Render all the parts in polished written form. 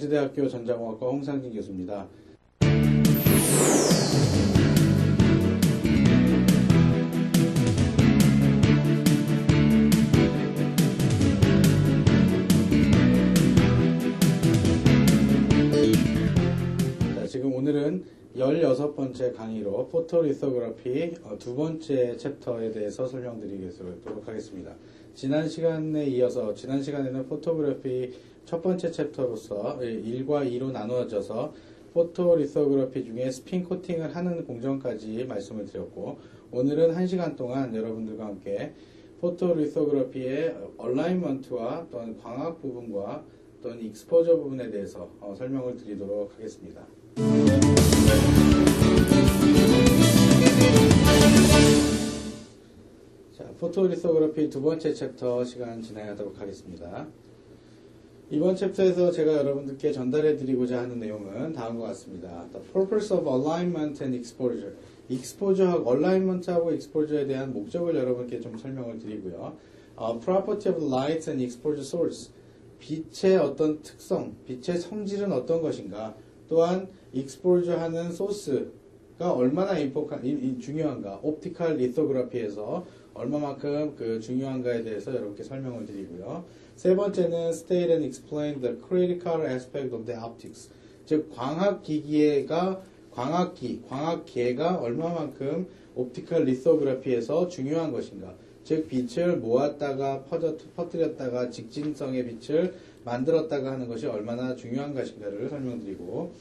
광주대학교 전자공학과 홍상진 교수입니다. 자, 지금 오늘은 16번째 강의로 포토리소그래피 두 번째 챕터에 대해서 설명드리도록 하겠습니다. 지난 시간에는 포토그래피 첫 번째 챕터로서 1과 2로 나누어져서 포토리소그래피 중에 스핀 코팅을 하는 공정까지 말씀을 드렸고, 오늘은 1시간 동안 여러분들과 함께 포토리소그래피의 얼라인먼트와 또는 광학 부분과 또는 익스포저 부분에 대해서 설명을 드리도록 하겠습니다. 자, 포토리소그래피 두 번째 챕터 시간 진행하도록 하겠습니다. 이번 챕터에서 제가 여러분들께 전달해 드리고자 하는 내용은 다음과 같습니다. The purpose of alignment and exposure. exposure하고 alignment하고 exposure에 대한 목적을 여러분께 좀 설명을 드리고요. Property of light and exposure source. 빛의 어떤 특성, 빛의 성질은 어떤 것인가, 또한 exposure 하는 소스가 얼마나 중요한가, 옵티컬 리소그래피에서 얼마만큼 중요한가에 대해서 여러분께 설명을 드리고요. 세 번째는 state and explain the critical aspect of the optics. 즉, 광학계가 얼마만큼 옵티컬 리소그래피에서 중요한 것인가. 즉, 빛을 모았다가 퍼뜨렸다가 직진성의 빛을 만들었다가 하는 것이 얼마나 중요한 것인가를 설명드리고,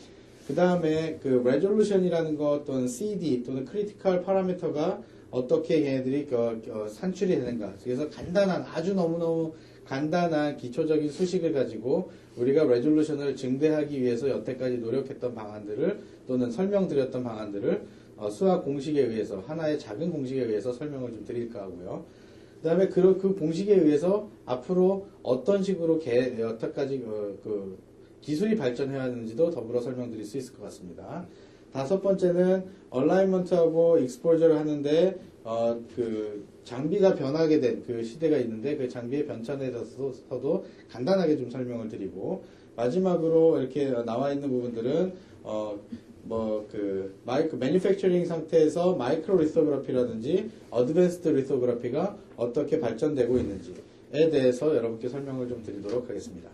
그 다음에 레졸루션이라는 것 또는 CD 또는 크리티컬 파라미터가 어떻게 얘네들이 산출이 되는가. 그래서 아주 너무너무 간단한 기초적인 수식을 가지고 우리가 레졸루션을 증대하기 위해서 여태까지 노력했던 방안들을 또는 설명드렸던 방안들을 수학 공식에 의해서, 하나의 작은 공식에 의해서 설명을 좀 드릴까 하고요. 그 다음에 그 공식에 의해서 앞으로 어떤 식으로 여태까지 기술이 발전해야 하는지도 더불어 설명드릴 수 있을 것 같습니다. 다섯 번째는 얼라인먼트하고 익스포저를 하는데 장비가 변하게 된 그 시대가 있는데 그 장비의 변천에 대해서도 간단하게 좀 설명을 드리고, 마지막으로 이렇게 나와 있는 부분들은 매니팩처링 상태에서 마이크로 리소그래피라든지 어드밴스드 리소그래피가 어떻게 발전되고 있는지에 대해서 여러분께 설명을 좀 드리도록 하겠습니다.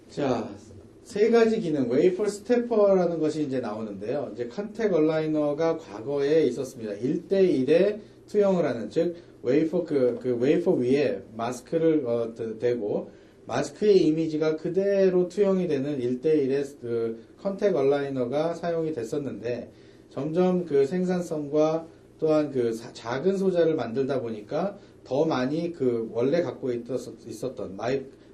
자, 세 가지 기능, 웨이퍼 스태퍼라는 것이 이제 나오는데요. 이제 컨택 얼라이너가 과거에 있었습니다. 1대1에 투영을 하는, 즉, 웨이퍼 위에 마스크를 대고, 마스크의 이미지가 그대로 투영이 되는 1대1의 컨택 얼라이너가 사용이 됐었는데, 점점 생산성과 또한 작은 소자를 만들다 보니까 더 많이 원래 갖고 있었던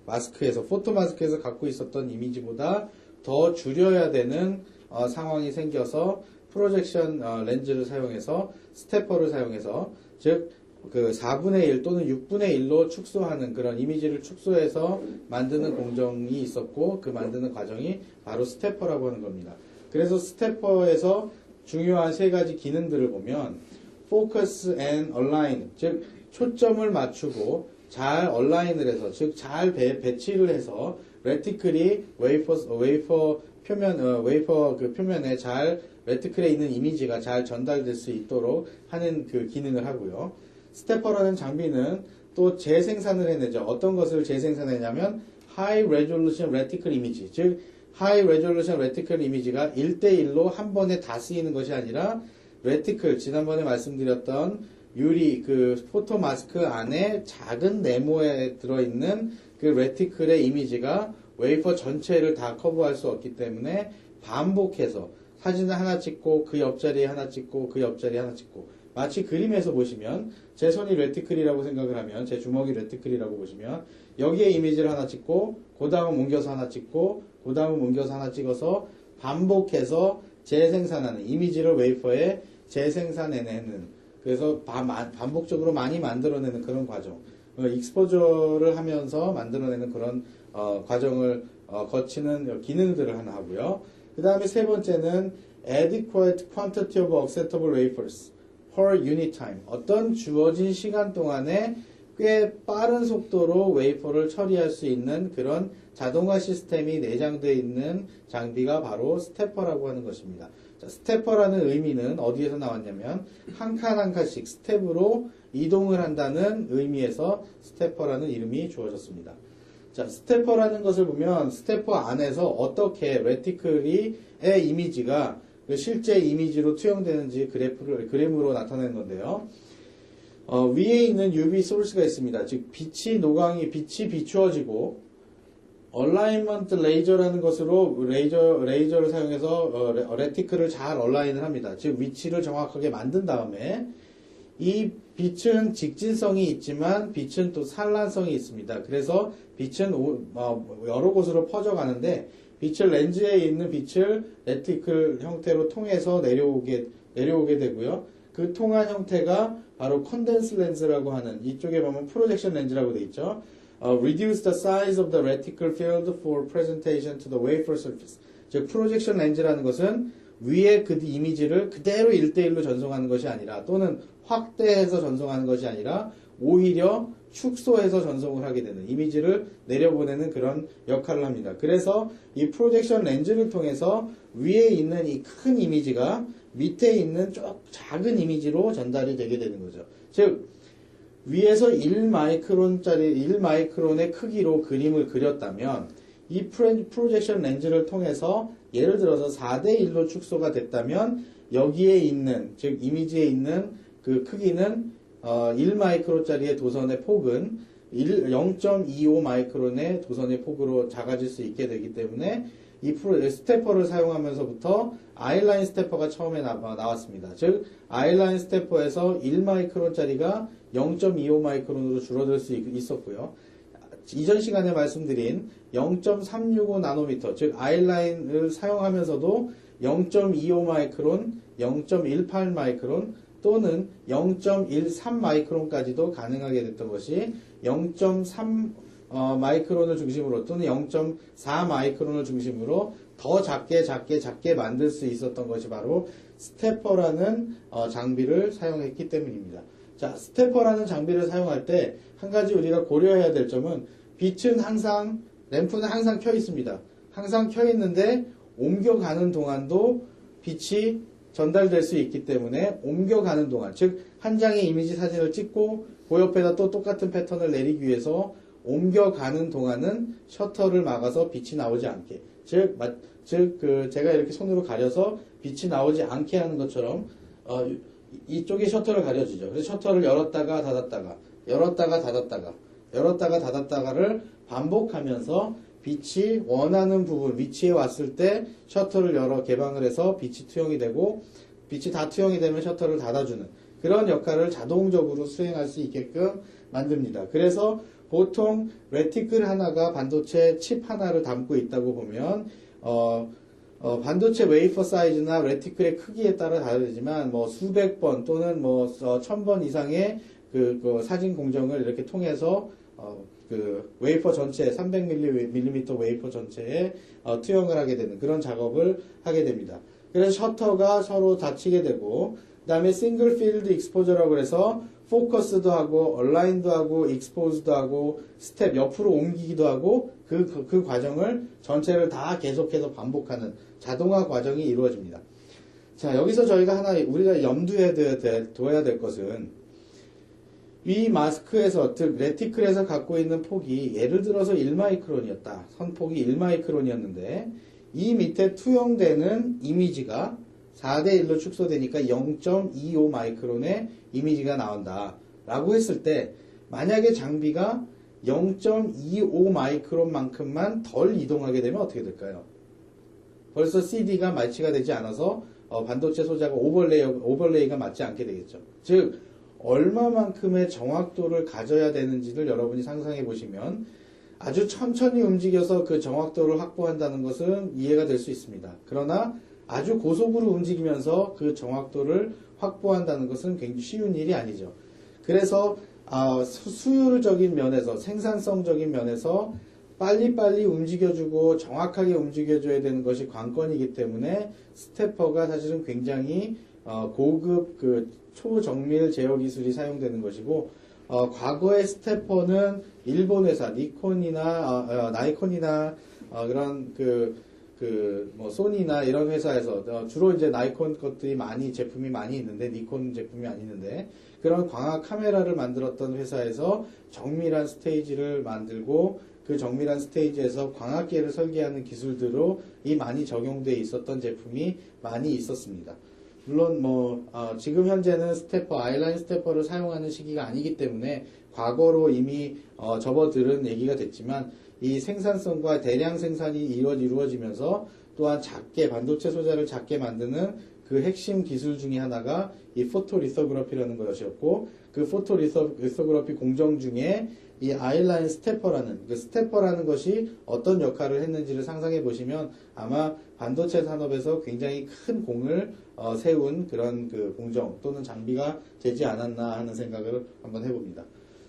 마스크에서, 포토 마스크에서 갖고 있었던 이미지보다 더 줄여야 되는 상황이 생겨서 프로젝션 렌즈를 사용해서, 스태퍼를 사용해서, 즉 4분의 1 또는 6분의 1로 축소하는, 그런 이미지를 축소해서 만드는 공정이 있었고, 그 만드는 과정이 바로 스태퍼라고 하는 겁니다. 그래서 스태퍼에서 중요한 세 가지 기능들을 보면 focus and align, 즉 초점을 맞추고 잘 얼라인을 해서, 즉 잘 배치를 해서 레티클이 웨이퍼 표면에 잘 레티클에 있는 이미지가 잘 전달될 수 있도록 하는 기능을 하고요. 스태퍼라는 장비는 또 재생산을 해내죠. 어떤 것을 재생산하냐면 하이 레졸루션 레티클 이미지, 즉 하이 레졸루션 레티클 이미지가 1대1로 한 번에 다 쓰이는 것이 아니라 레티클, 지난번에 말씀드렸던 유리 포토 마스크 안에 작은 네모에 들어있는 레티클의 이미지가 웨이퍼 전체를 다 커버할 수 없기 때문에 반복해서 사진을 하나 찍고 그 옆자리에 하나 찍고 그 옆자리에 하나 찍고, 마치 그림에서 보시면 제 손이 레티클이라고 생각을 하면, 제 주먹이 레티클이라고 보시면 여기에 이미지를 하나 찍고 그 다음 옮겨서 하나 찍고 그 다음 옮겨서 하나 찍어서 반복해서 재생산하는, 이미지를 웨이퍼에 재생산해내는, 그래서 반복적으로 많이 만들어내는 그런 과정, 익스포저를 하면서 만들어내는 그런 과정을 거치는 기능들을 하나 하고요. 그 다음에 세 번째는 adequate quantity of acceptable wafers per unit time. 어떤 주어진 시간 동안에 꽤 빠른 속도로 웨이퍼를 처리할 수 있는 그런 자동화 시스템이 내장되어 있는 장비가 바로 스태퍼라고 하는 것입니다. 자, 스태퍼라는 의미는 어디에서 나왔냐면 한 칸 한 칸씩 스텝으로 이동을 한다는 의미에서 스태퍼라는 이름이 주어졌습니다. 자, 스태퍼라는 것을 보면 스태퍼 안에서 어떻게 레티클의 이미지가 실제 이미지로 투영되는지 그래프로 나타내는 건데요. 위에 있는 UV 소스가 있습니다. 즉 빛이 비추어지고 얼라인먼트 레이저라는 것으로 레이저를 사용해서 레티클을 잘 얼라인을 합니다. 즉 위치를 정확하게 만든 다음에 이 빛은 직진성이 있지만 빛은 또 산란성이 있습니다. 그래서 빛은 여러 곳으로 퍼져가는데 렌즈에 있는 빛을 레티클 형태로 통해서 내려오게 되고요. 그 통한 형태가 바로 컨덴스 렌즈라고 하는, 이쪽에 보면 프로젝션 렌즈라고 되어 있죠. Reduce the size of the reticle field for presentation to the wafer surface. 즉 프로젝션 렌즈라는 것은 위에 그 이미지를 그대로 1대1로 전송하는 것이 아니라, 또는 확대해서 전송하는 것이 아니라 오히려 축소해서 전송을 하게 되는, 이미지를 내려보내는 그런 역할을 합니다. 그래서 이 프로젝션 렌즈를 통해서 위에 있는 이 큰 이미지가 밑에 있는 작은 이미지로 전달이 되게 되는 거죠. 즉 위에서 1마이크론의 크기로 그림을 그렸다면 이 프로젝션 렌즈를 통해서 예를 들어서 4대1로 축소가 됐다면 여기에 있는, 즉 이미지에 있는 그 크기는 1마이크론짜리의 도선의 폭은 0.25 마이크론의 도선의 폭으로 작아질 수 있게 되기 때문에 이 스태퍼를 사용하면서부터 아이라인 스태퍼가 처음에 나왔습니다. 즉 아이라인 스태퍼에서 1마이크론짜리가 0.25 마이크론으로 줄어들 수 있었고요. 이전 시간에 말씀드린 0.365 나노미터, 즉 아이라인을 사용하면서도 0.25 마이크론, 0.18 마이크론 또는 0.13 마이크론까지도 가능하게 됐던 것이 0.3 마이크론을 중심으로 또는 0.4 마이크론을 중심으로 더 작게 만들 수 있었던 것이 바로 스태퍼라는 장비를 사용했기 때문입니다. 자, 스태퍼라는 장비를 사용할 때 한 가지 우리가 고려해야 될 점은 램프는 항상 켜 있습니다. 항상 켜 있는데 옮겨가는 동안도 빛이 전달될 수 있기 때문에 옮겨가는 동안, 즉 한 장의 이미지 사진을 찍고 그 옆에다 또 똑같은 패턴을 내리기 위해서 옮겨가는 동안은 셔터를 막아서 빛이 나오지 않게, 제가 이렇게 손으로 가려서 빛이 나오지 않게 하는 것처럼 이쪽에 셔터를 가려주죠. 그래서 셔터를 열었다가 닫았다가를 반복하면서 빛이 원하는 부분 위치에 왔을 때 셔터를 열어 개방을 해서 빛이 투영이 되고, 빛이 다 투영이 되면 셔터를 닫아주는 그런 역할을 자동적으로 수행할 수 있게끔 만듭니다. 그래서 보통 레티클 하나가 반도체 칩 하나를 담고 있다고 보면 반도체 웨이퍼 사이즈나 레티클의 크기에 따라 다르지만 수백 번 또는 1000번 이상의 그 사진 공정을 이렇게 통해서 그 웨이퍼 전체 300mm 웨이퍼 전체에 투영을 하게 되는 그런 작업을 하게 됩니다. 그래서 셔터가 서로 닫히게 되고, 그 다음에 싱글 필드 익스포저라고 해서 포커스도 하고 얼라인도 하고 익스포즈도 하고 스텝 옆으로 옮기기도 하고 그 과정을 전체를 다 계속해서 반복하는 자동화 과정이 이루어집니다. 자, 여기서 우리가 염두에 둬야 될 것은 이 마스크에서, 즉 레티클에서 갖고 있는 폭이 예를 들어서 1마이크론이었다. 선폭이 1마이크론이었는데 이 밑에 투영되는 이미지가 4대1로 축소되니까 0.25 마이크론의 이미지가 나온다 라고 했을 때, 만약에 장비가 0.25 마이크론만큼만 덜 이동하게 되면 어떻게 될까요? 벌써 CD가 매치가 되지 않아서 반도체 소자가 오버레이가 맞지 않게 되겠죠. 즉 얼마만큼의 정확도를 가져야 되는지를 여러분이 상상해 보시면 아주 천천히 움직여서 그 정확도를 확보한다는 것은 이해가 될 수 있습니다. 그러나 아주 고속으로 움직이면서 그 정확도를 확보한다는 것은 굉장히 쉬운 일이 아니죠. 그래서 수율적인 면에서, 생산성적인 면에서 빨리빨리 움직여주고 정확하게 움직여줘야 되는 것이 관건이기 때문에 스태퍼가 사실은 굉장히 고급 초정밀 제어 기술이 사용되는 것이고, 과거의 스태퍼는 일본 회사, 니콘이나, 나이콘이나, 그런 뭐, 소니나 이런 회사에서, 주로 이제 나이콘 것들이 제품이 많이 있는데, 니콘 제품이 많이 있는데, 그런 광학 카메라를 만들었던 회사에서 정밀한 스테이지를 만들고, 그 정밀한 스테이지에서 광학계를 설계하는 기술들로 많이 적용되어 있었던 제품이 많이 있었습니다. 물론 지금 현재는 아이라인 스태퍼를 사용하는 시기가 아니기 때문에 과거로 이미 접어들은 얘기가 됐지만, 이 생산성과 대량 생산이 이루어지면서 또한 반도체 소자를 작게 만드는 그 핵심 기술 중에 하나가 이 포토리서그래피라는 것이었고, 그 포토리서그래피 공정 중에 이 아이라인 스태퍼라는 것이 어떤 역할을 했는지를 상상해 보시면 아마 반도체 산업에서 굉장히 큰 공을 세운 그런 그 공정 또는 장비가 되지 않았나 하는 생각을 한번 해봅니다.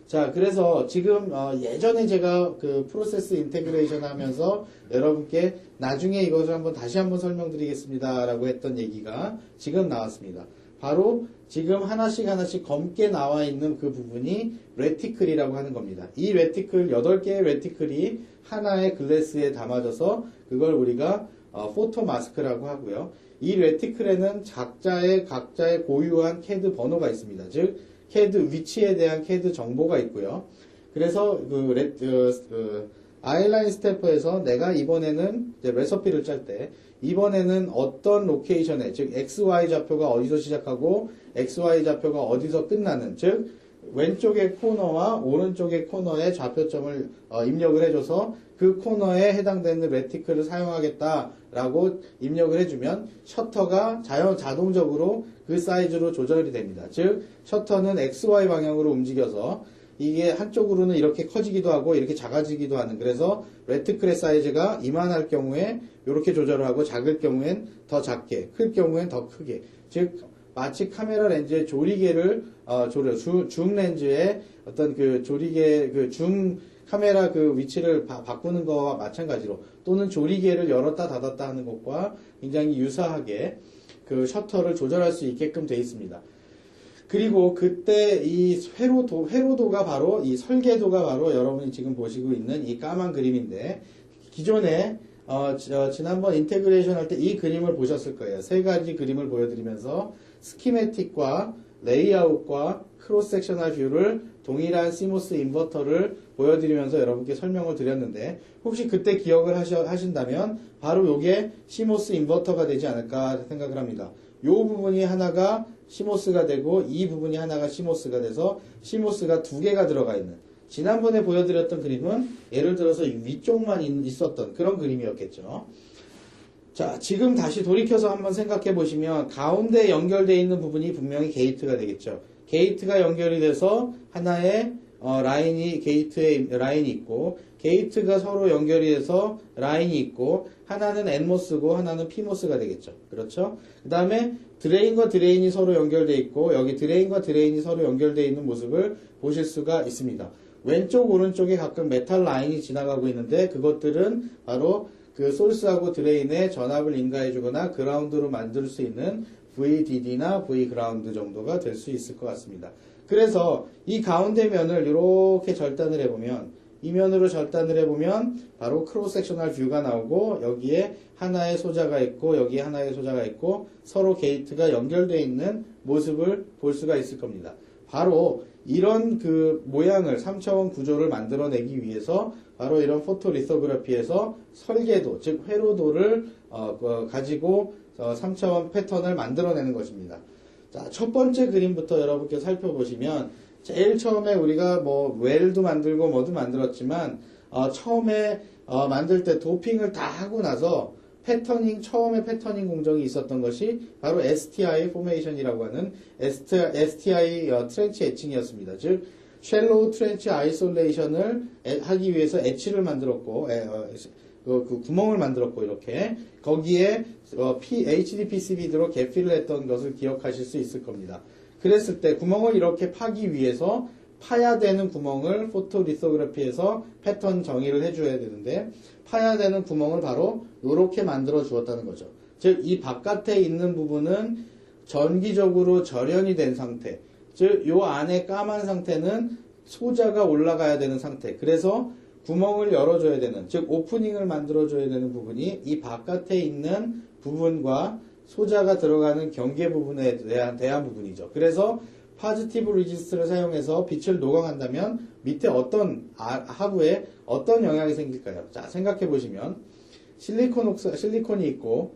자, 그래서 지금 예전에 제가 그 프로세스 인테그레이션 하면서 여러분께 나중에 이것을 다시 한번 설명드리겠습니다 라고 했던 얘기가 지금 나왔습니다. 바로 지금 하나씩 검게 나와 있는 그 부분이 레티클이라고 하는 겁니다. 이 레티클, 8개의 레티클이 하나의 글래스에 담아져서 그걸 우리가 포토 마스크라고 하고요. 이 레티클에는 각자의 고유한 CAD 번호가 있습니다. 즉, 위치에 대한 CAD 정보가 있고요. 그래서 아이라인 스태퍼에서 내가 이번에는 이제 레서피를 짤 때 이번에는 어떤 로케이션에, 즉 XY 좌표가 어디서 시작하고 XY 좌표가 어디서 끝나는, 즉 왼쪽의 코너와 오른쪽의 코너에 좌표점을 입력을 해줘서 그 코너에 해당되는 레티클을 사용하겠다라고 입력을 해주면 셔터가 자동적으로 그 사이즈로 조절이 됩니다. 즉 셔터는 XY 방향으로 움직여서 이게 한쪽으로는 이렇게 커지기도 하고 이렇게 작아지기도 하는, 그래서 레티클의 사이즈가 이만할 경우에 이렇게 조절을 하고 작을 경우엔 더 작게, 클 경우엔 더 크게, 즉 마치 카메라 렌즈의 조리개를 줌 렌즈의 어떤 그 조리개 줌 카메라 그 위치를 바꾸는 거와 마찬가지로, 또는 조리개를 열었다 닫았다 하는 것과 굉장히 유사하게 그 셔터를 조절할 수 있게끔 되어 있습니다. 그리고 그때 이 회로도가 바로, 이 설계도가 바로 여러분이 지금 보시고 있는 이 까만 그림인데, 기존에 지난번 인테그레이션 할 때 이 그림을 보셨을 거예요. 3가지 그림을 보여드리면서 스키매틱과 레이아웃과 크로스 섹셔널 뷰를 동일한 CMOS 인버터를 보여드리면서 여러분께 설명을 드렸는데, 혹시 그때 기억을 하신다면 바로 이게 CMOS 인버터가 되지 않을까 생각을 합니다. 이 부분이 하나가 CMOS가 되고 이 부분이 하나가 CMOS가 돼서 CMOS가 2개가 들어가 있는, 지난번에 보여드렸던 그림은 예를 들어서 위쪽만 있었던 그런 그림이었겠죠. 자, 지금 다시 돌이켜서 한번 생각해 보시면 가운데 연결되어 있는 부분이 분명히 게이트가 되겠죠. 게이트가 연결이 돼서 하나의 게이트에 라인이 있고, 게이트가 서로 연결이 돼서 라인이 있고, 하나는 NMOS고 하나는 PMOS가 되겠죠. 그렇죠? 그 다음에 드레인과 드레인이 서로 연결되어 있고, 여기 드레인과 드레인이 서로 연결되어 있는 모습을 보실 수가 있습니다. 왼쪽 오른쪽에 가끔 메탈 라인이 지나가고 있는데, 그것들은 바로 그 소스하고 드레인에 전압을 인가해 주거나 그라운드로 만들 수 있는 VDD나 V그라운드 정도가 될 수 있을 것 같습니다. 그래서 이 가운데 면을 이렇게 절단을 해보면, 이 면으로 절단을 해보면 바로 크로스 섹셔널 뷰가 나오고, 여기에 하나의 소자가 있고 여기에 하나의 소자가 있고 서로 게이트가 연결되어 있는 모습을 볼 수가 있을 겁니다. 바로 이런 그 모양을 3차원 구조를 만들어내기 위해서 바로 이런 포토리서그래피에서 설계도, 즉 회로도를 가지고 3차원 패턴을 만들어내는 것입니다. 자, 첫 번째 그림부터 여러분께 살펴보시면, 제일 처음에 우리가 웰도 만들고 뭐도 만들었지만 처음에 만들 때 도핑을 다 하고 나서 처음에 패터닝 공정이 있었던 것이 바로 STI 포메이션이라고 하는 STI 트렌치 애칭이었습니다. 즉 쉘로우 트렌치 아이솔레이션을 하기 위해서 엣지를 만들었고, 그 구멍을 만들었고, 이렇게 거기에 HDPCB로 개필을 했던 것을 기억하실 수 있을 겁니다. 그랬을 때 구멍을 이렇게 파기 위해서 파야 되는 구멍을 포토리서그래피에서 패턴 정의를 해줘야 되는데, 파야 되는 구멍을 바로 이렇게 만들어 주었다는 거죠. 즉 이 바깥에 있는 부분은 전기적으로 절연이 된 상태, 즉 요 안에 까만 상태는 소자가 올라가야 되는 상태. 그래서 구멍을 열어줘야 되는, 즉 오프닝을 만들어줘야 되는 부분이 이 바깥에 있는 부분과 소자가 들어가는 경계 부분에 대한 부분이죠. 그래서 파지티브 리지스트를 사용해서 빛을 녹아간다면 밑에 어떤 하부에 어떤 영향이 생길까요? 자, 생각해 보시면 실리콘이 있고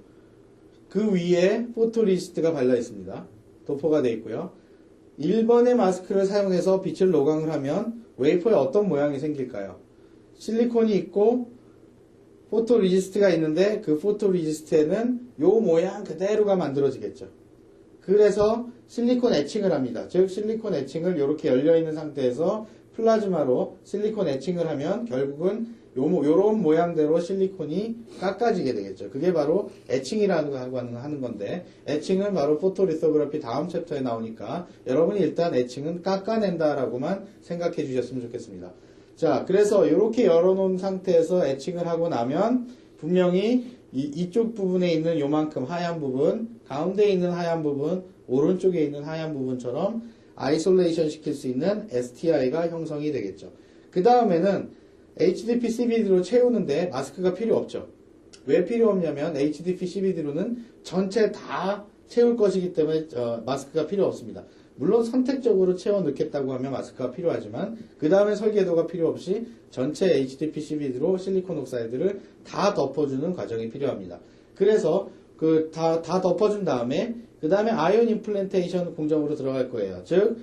그 위에 포토리지스트가 발라 있습니다. 도포가 되어 있고요. 1번의 마스크를 사용해서 빛을 녹광을 하면 웨이퍼에 어떤 모양이 생길까요? 실리콘이 있고 포토리지스트가 있는데 그 포토리지스트에는 요 모양 그대로가 만들어지겠죠. 그래서 실리콘 에칭을 합니다. 즉 실리콘 에칭을 이렇게 열려있는 상태에서 플라즈마로 실리콘 에칭을 하면 결국은 요런 모양대로 실리콘이 깎아지게 되겠죠. 그게 바로 에칭이라고 하는 건데, 에칭은 바로 포토리소그래피 다음 챕터에 나오니까 여러분이 일단 에칭은 깎아낸다라고만 생각해 주셨으면 좋겠습니다. 자, 그래서 이렇게 열어놓은 상태에서 에칭을 하고 나면 분명히 이쪽 부분에 있는 요만큼 하얀 부분, 가운데 있는 하얀 부분, 오른쪽에 있는 하얀 부분처럼 아이솔레이션 시킬 수 있는 STI가 형성이 되겠죠. 그 다음에는 HDP CVD로 채우는데 마스크가 필요 없죠. 왜 필요 없냐면 HDP CVD로는 전체 다 채울 것이기 때문에 마스크가 필요 없습니다. 물론 선택적으로 채워 넣겠다고 하면 마스크가 필요하지만 그 다음에 설계도가 필요 없이 전체 HDP CVD로 실리콘 옥사이드를 다 덮어주는 과정이 필요합니다. 그래서 다 덮어준 다음에 그 다음에 아이온 임플란테이션 공정으로 들어갈 거예요. 즉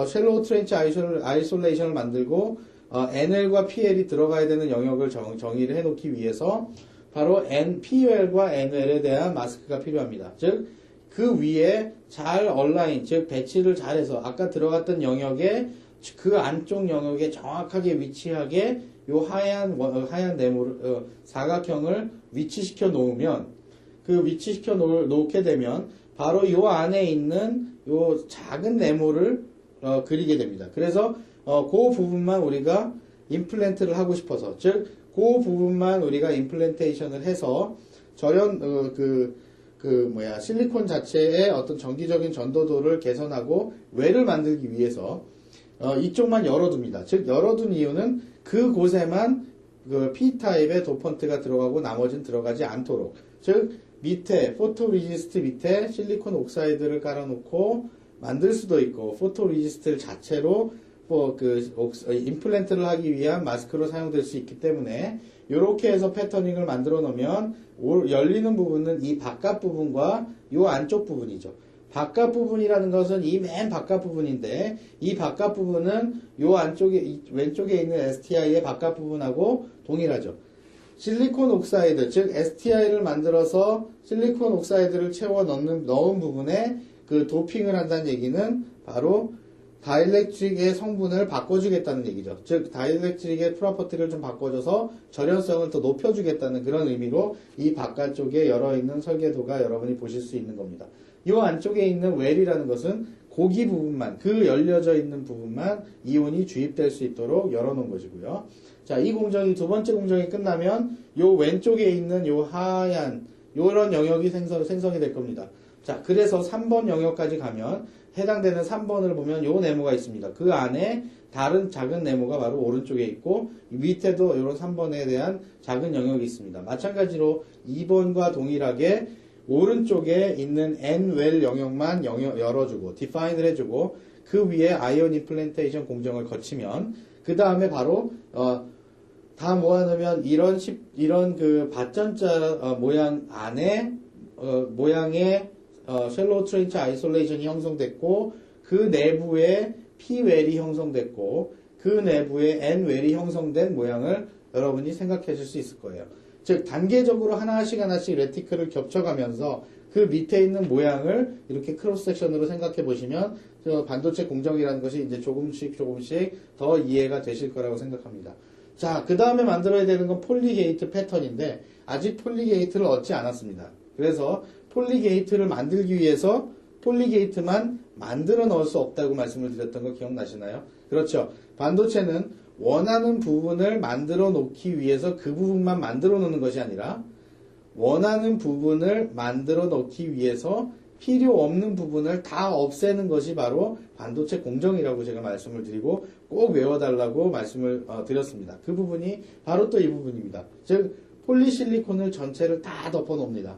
쉘로우 트렌치 아이솔레이션을 만들고 NL과 PL이 들어가야 되는 영역을 정의를 해놓기 위해서 바로 PL과 NL에 대한 마스크가 필요합니다. 즉 그 위에 잘 얼라인, 즉 배치를 잘해서 아까 들어갔던 영역에 그 안쪽 영역에 정확하게 위치하게 요 하얀 네모를 사각형을 위치시켜 놓으면 위치시켜 놓게 되면 바로 요 안에 있는 요 작은 네모를 그리게 됩니다. 그래서 그 부분만 우리가 임플란트를 하고 싶어서, 즉 그 부분만 우리가 임플란테이션을 해서 실리콘 자체의 어떤 정기적인 전도도를 개선하고 외를 만들기 위해서 이쪽만 열어둡니다. 즉 열어둔 이유는 그곳에만 P타입의 도펀트가 들어가고 나머지는 들어가지 않도록, 즉 밑에 포토리지스트 밑에 실리콘 옥사이드를 깔아놓고 만들 수도 있고 포토리지스트 자체로 임플란트를 하기 위한 마스크로 사용될 수 있기 때문에 이렇게 해서 패터닝을 만들어 놓으면 열리는 부분은 이 바깥 부분과 이 안쪽 부분이죠. 바깥 부분이라는 것은 이 맨 바깥 부분인데 이 바깥 부분은 이 안쪽에 왼쪽에 있는 STI의 바깥 부분하고 동일하죠. 실리콘 옥사이드, 즉 STI를 만들어서 실리콘 옥사이드를 채워 넣은 부분에 도핑을 한다는 얘기는 바로 다이렉트릭의 성분을 바꿔주겠다는 얘기죠. 즉 다이렉트릭의 프로퍼티를 좀 바꿔줘서 절연성을 더 높여주겠다는 그런 의미로 이 바깥쪽에 열어있는 설계도가 여러분이 보실 수 있는 겁니다. 이 안쪽에 있는 웰이라는 것은 고기 부분만, 열려져 있는 부분만 이온이 주입될 수 있도록 열어놓은 것이고요. 자, 이 공정이 두 번째 공정이 끝나면 요 왼쪽에 있는 요 하얀 요런 영역이 생성이 될 겁니다. 자, 그래서 3번 영역까지 가면 해당되는 3번을 보면 요 네모가 있습니다. 그 안에 다른 작은 네모가 바로 오른쪽에 있고 밑에도 이런 3번에 대한 작은 영역이 있습니다. 마찬가지로 2번과 동일하게 오른쪽에 있는 N-well 영역만 열어주고 디파인을 해주고 그 위에 아이온 임플란테이션 공정을 거치면 그 다음에 바로 다 모아놓으면 이런 밧전자 모양 안에 모양의 쉘로우 트렌치 아이솔레이션이 형성됐고 그 내부에 P-웰이 형성됐고 그 내부에 N-웰이 형성된 모양을 여러분이 생각하실 수 있을 거예요. 즉 단계적으로 하나씩 레티클을 겹쳐가면서 그 밑에 있는 모양을 이렇게 크로스 섹션으로 생각해 보시면 반도체 공정이라는 것이 이제 조금씩 더 이해가 되실 거라고 생각합니다. 자, 그 다음에 만들어야 되는 건 폴리게이트 패턴인데 아직 폴리게이트를 얻지 않았습니다. 그래서 폴리게이트를 만들기 위해서 폴리게이트만 만들어 넣을 수 없다고 말씀을 드렸던 거 기억나시나요? 그렇죠. 반도체는 원하는 부분을 만들어 놓기 위해서 그 부분만 만들어 놓는 것이 아니라 원하는 부분을 만들어 놓기 위해서 필요 없는 부분을 다 없애는 것이 바로 반도체 공정이라고 제가 말씀을 드리고 꼭 외워달라고 말씀을 드렸습니다. 그 부분이 바로 또 이 부분입니다. 즉 폴리실리콘을 전체를 다 덮어놓습니다.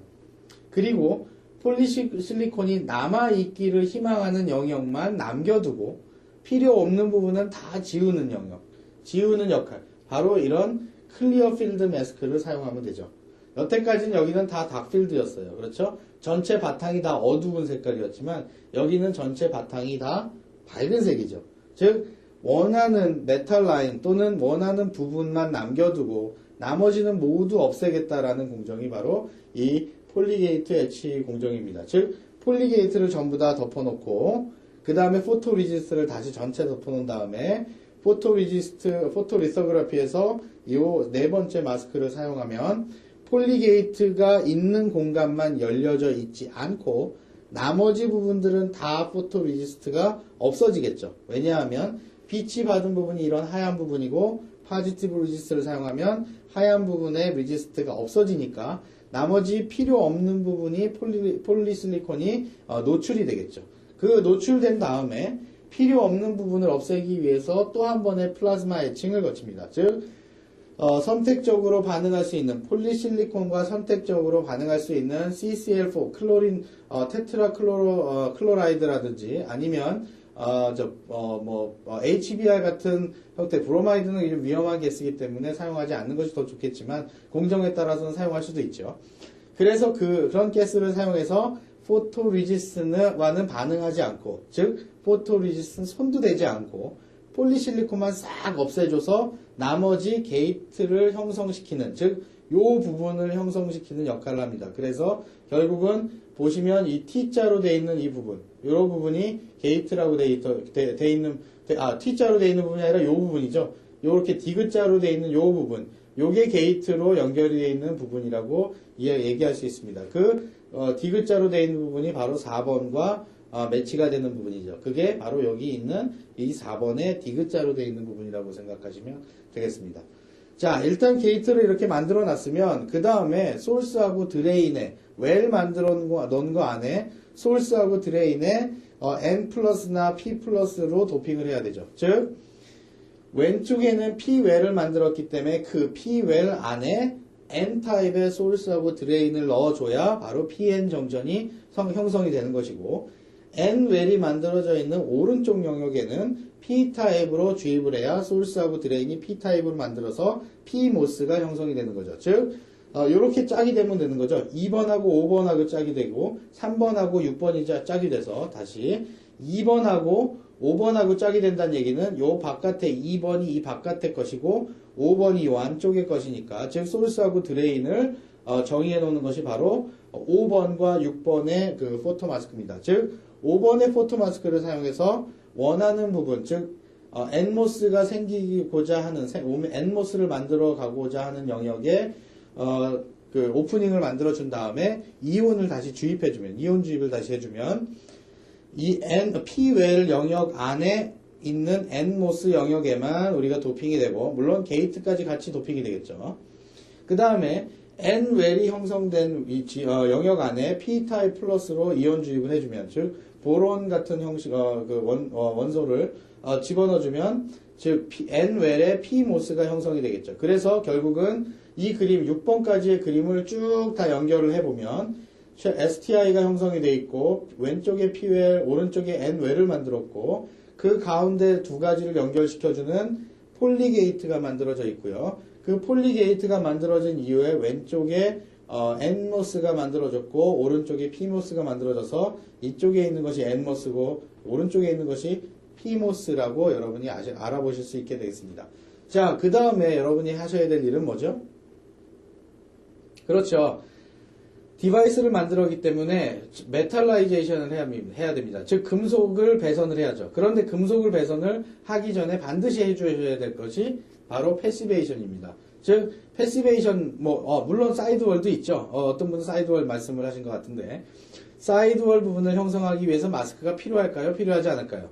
그리고 폴리실리콘이 남아있기를 희망하는 영역만 남겨두고 필요 없는 부분은 다 지우는 영역, 지우는 역할, 바로 이런 클리어 필드 마스크를 사용하면 되죠. 여태까지는 여기는 다 닥필드였어요. 그렇죠? 전체 바탕이 다 어두운 색깔이었지만 여기는 전체 바탕이 다 밝은 색이죠. 즉 원하는 메탈 라인 또는 원하는 부분만 남겨두고 나머지는 모두 없애겠다라는 공정이 바로 이 폴리게이트 엣치 공정입니다. 즉 폴리게이트를 전부 다 덮어놓고 그 다음에 포토리지스트를 다시 전체 덮어놓은 다음에 포토리서그라피에서 이 네 번째 마스크를 사용하면 폴리게이트가 있는 공간만 열려져 있지 않고 나머지 부분들은 다 포토리지스트가 없어지겠죠. 왜냐하면 빛이 받은 부분이 이런 하얀 부분이고 파지티브 리지스트를 사용하면 하얀 부분의 리지스트가 없어지니까 나머지 필요 없는 부분이 폴리실리콘이 노출이 되겠죠. 그 노출된 다음에 필요 없는 부분을 없애기 위해서 또 한 번의 플라즈마 에칭을 거칩니다. 즉 선택적으로 반응할 수 있는 폴리실리콘과 선택적으로 반응할 수 있는 CCl4 클로린 테트라클로라이드라든지 아니면 HBr 같은 형태 브로마이드는 위험한 가스이기 때문에 사용하지 않는 것이 더 좋겠지만 공정에 따라서는 사용할 수도 있죠. 그래서 그런 가스를 사용해서 포토리지스트와는 반응하지 않고, 즉 포토리지스트는 손도 대지 않고 폴리실리콘만 싹 없애줘서 나머지 게이트를 형성시키는, 즉 요 부분을 형성시키는 역할을 합니다. 그래서 결국은 보시면 이 T자로 되어 있는 이 부분, 요 부분이 게이트라고 돼 있는, T자로 되어 있는 부분이 아니라 요 부분이죠. 요렇게 디귿자로 되어 있는 요 부분, 요게 게이트로 연결이 되어 있는 부분이라고 얘기할 수 있습니다. 디귿자로 되어 있는 부분이 바로 4번과 매치가 되는 부분이죠. 그게 바로 여기 있는 이 4번의 디귿자로 되어 있는 부분이라고 생각하시면 되겠습니다. 자, 일단 게이트를 이렇게 만들어 놨으면 그 다음에 소스하고 드레인에 웰 만들어 놓은 거 안에 소스하고 드레인에 N 플러스나 P 플러스로 도핑을 해야 되죠. 즉 왼쪽에는 P 웰을 만들었기 때문에 그 P 웰 안에 N 타입의 소스하고 드레인을 넣어줘야 바로 PN 정전이 형성이 되는 것이고, N 웰이 만들어져 있는 오른쪽 영역에는 P 타입으로 주입을 해야 소스하고 드레인이 P 타입으로 만들어서 P 모스가 형성이 되는 거죠. 즉 이렇게 짝이 되면 되는 거죠. 2번하고 5번하고 짝이 되고 3번하고 6번이 짝이 돼서 다시 2번하고 5번하고 짝이 된다는 얘기는 요 바깥에 2번이 이 바깥의 것이고 5번이 요 안쪽의 것이니까, 즉 소스하고 드레인을 정의해 놓는 것이 바로 5번과 6번의 그 포토 마스크입니다. 즉 5번의 포토 마스크를 사용해서 원하는 부분, 즉 엔모스가 생기고자 하는 엔모스를 만들어 가고자 하는 영역에 그 오프닝을 만들어 준 다음에 이온을 다시 주입해주면, 이온 주입을 다시 해주면 이 P웰 영역 안에 있는 N모스 영역에만 우리가 도핑이 되고, 물론 게이트까지 같이 도핑이 되겠죠. 그 다음에 N웰이 형성된 영역 안에 P타입 플러스로 이온 주입을 해주면, 즉 보론 같은 형식 원소를 집어넣어주면, 즉 N웰에 P모스가 형성이 되겠죠. 그래서 결국은 이 그림 6번까지의 그림을 쭉 다 연결을 해보면 STI가 형성이 되어 있고 왼쪽에 P웰, 오른쪽에 N웰을 만들었고 그 가운데 두 가지를 연결시켜주는 폴리게이트가 만들어져 있고요. 그 폴리게이트가 만들어진 이후에 왼쪽에 N모스가 만들어졌고 오른쪽에 P모스가 만들어져서 이쪽에 있는 것이 N모스고 오른쪽에 있는 것이 P모스라고 여러분이 알아보실 수 있게 되겠습니다. 자, 그 다음에 여러분이 하셔야 될 일은 뭐죠? 그렇죠. 디바이스를 만들었기 때문에 메탈라이제이션을 해야 됩니다. 즉 금속을 배선을 해야죠. 그런데 금속을 배선을 하기 전에 반드시 해줘야 될 것이 바로 패시베이션입니다. 즉 패시베이션 물론 사이드월도 있죠. 어떤 분은 사이드월 말씀을 하신 것 같은데, 사이드월 부분을 형성하기 위해서 마스크가 필요할까요? 필요하지 않을까요?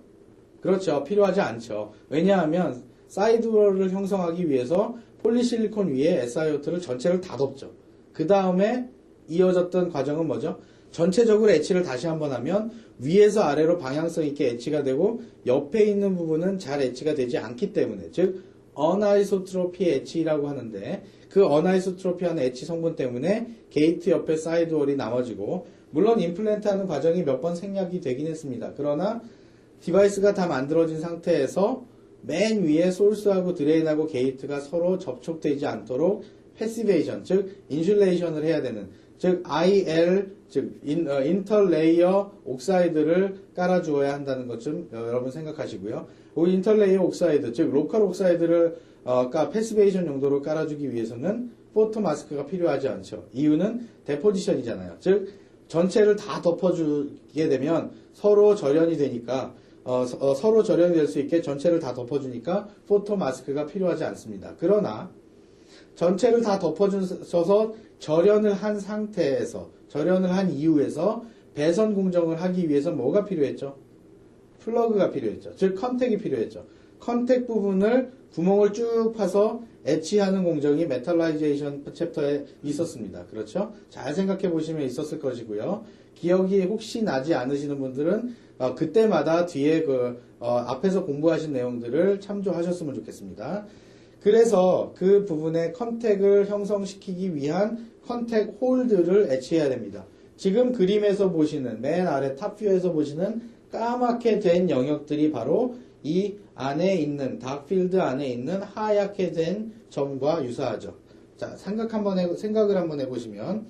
그렇죠. 필요하지 않죠. 왜냐하면 사이드월을 형성하기 위해서 폴리실리콘 위에 SiO2를 전체를 다 덮죠. 그 다음에 이어졌던 과정은 뭐죠? 전체적으로 엣치를 다시 한번 하면 위에서 아래로 방향성 있게 엣치가 되고 옆에 있는 부분은 잘 엣치가 되지 않기 때문에, 즉 어나이소트로피 엣치라고 하는데, 그 어나이소트로피하는 엣치 성분 때문에 게이트 옆에 사이드월이 나머지고, 물론 임플란트 하는 과정이 몇 번 생략이 되긴 했습니다. 그러나 디바이스가 다 만들어진 상태에서 맨 위에 소스하고 드레인하고 게이트가 서로 접촉되지 않도록 패시베이션, 즉 인슐레이션을 해야 되는, 즉 IL, 즉 인터레이어 옥사이드를 깔아주어야 한다는 것 좀 여러분 생각하시고요. 이 인터레이어 옥사이드, 즉 로컬 옥사이드를 패시베이션 용도로 깔아주기 위해서는 포토 마스크가 필요하지 않죠. 이유는 데포지션이잖아요. 즉 전체를 다 덮어주게 되면 서로 절연이 되니까, 서로 절연이 될 수 있게 전체를 다 덮어주니까 포토 마스크가 필요하지 않습니다. 그러나 전체를 다 덮어줘서 절연을 한 상태에서, 절연을 한 이후에서 배선 공정을 하기 위해서 뭐가 필요했죠? 플러그가 필요했죠. 즉 컨택이 필요했죠. 컨택 부분을 구멍을 쭉 파서 엣치하는 공정이 메탈라이제이션 챕터에 있었습니다. 그렇죠? 잘 생각해 보시면 있었을 것이고요. 기억이 혹시 나지 않으시는 분들은 그때마다 뒤에 앞에서 공부하신 내용들을 참조하셨으면 좋겠습니다. 그래서 그 부분에 컨택을 형성시키기 위한 컨택 홀드를 엣치해야 됩니다. 지금 그림에서 보시는, 맨 아래 탑뷰에서 보시는 까맣게 된 영역들이 바로 이 안에 있는, 닥필드 안에 있는 하얗게 된 점과 유사하죠. 자, 생각을 한번 해보시면,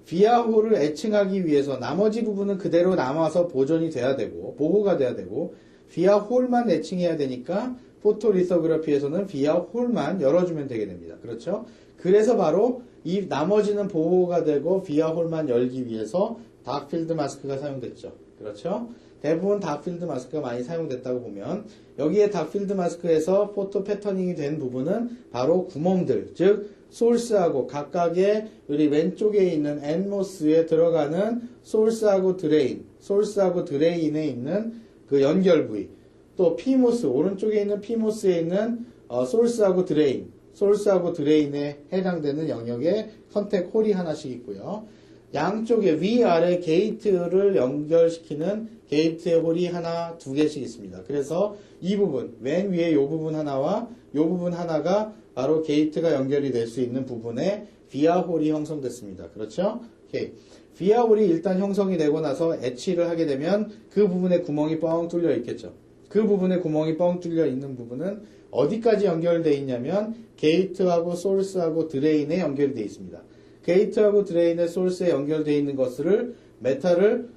비아홀을 애칭하기 위해서 나머지 부분은 그대로 남아서 보존이 돼야 되고, 보호가 돼야 되고, 비아홀만 애칭해야 되니까, 포토리서그래피에서는 비아홀만 열어주면 되게 됩니다. 그렇죠? 그래서 바로 이 나머지는 보호가 되고 비아홀만 열기 위해서 닥필드 마스크가 사용됐죠. 그렇죠? 대부분 닥필드 마스크가 많이 사용됐다고 보면, 여기에 닥필드 마스크에서 포토 패터닝이 된 부분은 바로 구멍들, 즉 소스하고 각각의 우리 왼쪽에 있는 엔모스에 들어가는 소스하고 드레인에 있는 그 연결 부위, 또 피모스, 오른쪽에 있는 피모스에 있는 소스하고 드레인에 해당되는 영역에 컨택 홀이 하나씩 있고요. 양쪽에 위아래 게이트를 연결시키는 게이트의 홀이 하나, 두 개씩 있습니다. 그래서 이 부분, 맨 위에 이 부분 하나와 이 부분 하나가 바로 게이트가 연결이 될 수 있는 부분에 비아 홀이 형성됐습니다. 그렇죠? 오케이. 비아 홀이 일단 형성이 되고 나서 엣치를 하게 되면 그 부분에 구멍이 뻥 뚫려 있겠죠. 그 부분에 구멍이 뻥 뚫려 있는 부분은 어디까지 연결되어 있냐면 게이트하고 소스하고 드레인에 연결이 되어 있습니다. 게이트하고 드레인의 소스에 연결되어 있는 것을 메탈을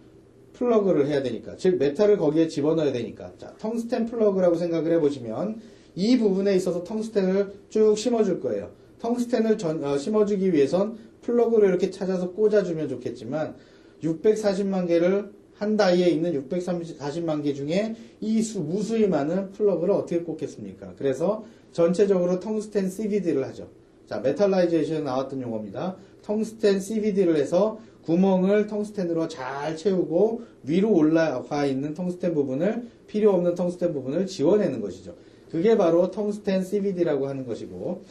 플러그를 해야 되니까, 즉 메탈을 거기에 집어넣어야 되니까, 자, 텅스텐 플러그라고 생각을 해보시면 이 부분에 있어서 텅스텐을 쭉 심어줄 거예요. 텅스텐을 심어주기 위해선 플러그를 이렇게 찾아서 꽂아주면 좋겠지만 640만 개를 한 다이에 있는 640만 개 중에 이 무수히 많은 플러그를 어떻게 꽂겠습니까? 그래서 전체적으로 텅스텐 CVD를 하죠. 자, 메탈라이제이션 나왔던 용어입니다. 텅스텐 CVD를 해서 구멍을 텅스텐으로 잘 채우고 위로 올라와 있는 텅스텐 부분을, 필요 없는 텅스텐 부분을 지워내는 것이죠. 그게 바로 텅스텐 CVD라고 하는 것이고,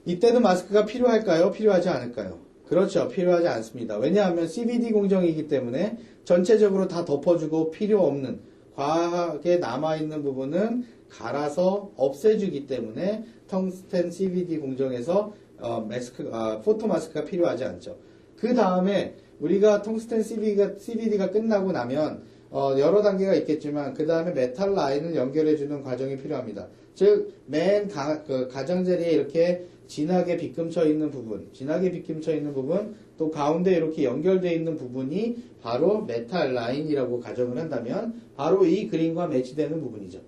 이때도 마스크가 필요할까요? 필요하지 않을까요? 그렇죠. 필요하지 않습니다. 왜냐하면 CVD 공정이기 때문에 전체적으로 다 덮어주고 필요 없는 과하게 남아있는 부분은 갈아서 없애주기 때문에 텅스텐 CVD 공정에서 포토 마스크가 필요하지 않죠. 그 다음에 우리가 텅스텐 CVD가 끝나고 나면 여러 단계가 있겠지만 그 다음에 메탈 라인을 연결해주는 과정이 필요합니다. 즉 맨 가장자리에 이렇게 진하게 빗금쳐 있는 부분, 또 가운데 이렇게 연결되어 있는 부분이 바로 메탈 라인이라고 가정을 한다면 바로 이 그림과 매치되는 부분이죠.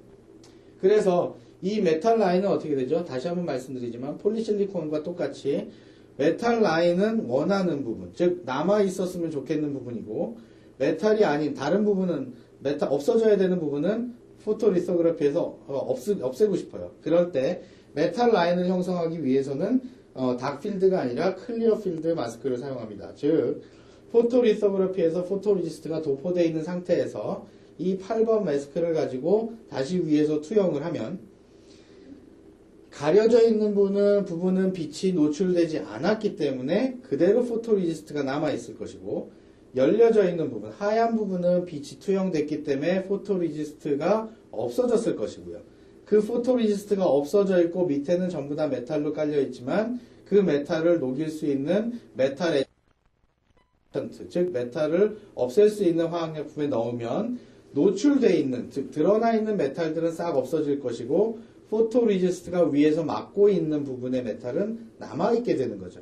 그래서 이 메탈 라인은 어떻게 되죠? 다시 한번 말씀드리지만 폴리실리콘과 똑같이 메탈 라인은 원하는 부분, 즉 남아 있었으면 좋겠는 부분이고, 메탈이 아닌 다른 부분은, 없어져야 되는 부분은 포토리서그래피에서 없애고 싶어요. 그럴 때 메탈 라인을 형성하기 위해서는 닥필드가 아니라 클리어 필드 마스크를 사용합니다. 즉 포토리서그래피에서 포토리지스트가 도포되어 있는 상태에서 이 8번 마스크를 가지고 다시 위에서 투영을 하면 가려져 있는 부분은 빛이 노출되지 않았기 때문에 그대로 포토리지스트가 남아 있을 것이고, 열려져 있는 부분, 하얀 부분은 빛이 투영됐기 때문에 포토리지스트가 없어졌을 것이고요. 그 포토리지스트가 없어져 있고 밑에는 전부 다 메탈로 깔려 있지만 그 메탈을 녹일 수 있는 메탈 에전트, 즉 메탈을 없앨 수 있는 화학약품에 넣으면 노출되어 있는, 즉 드러나 있는 메탈들은 싹 없어질 것이고 포토리지스트가 위에서 막고 있는 부분의 메탈은 남아있게 되는 거죠.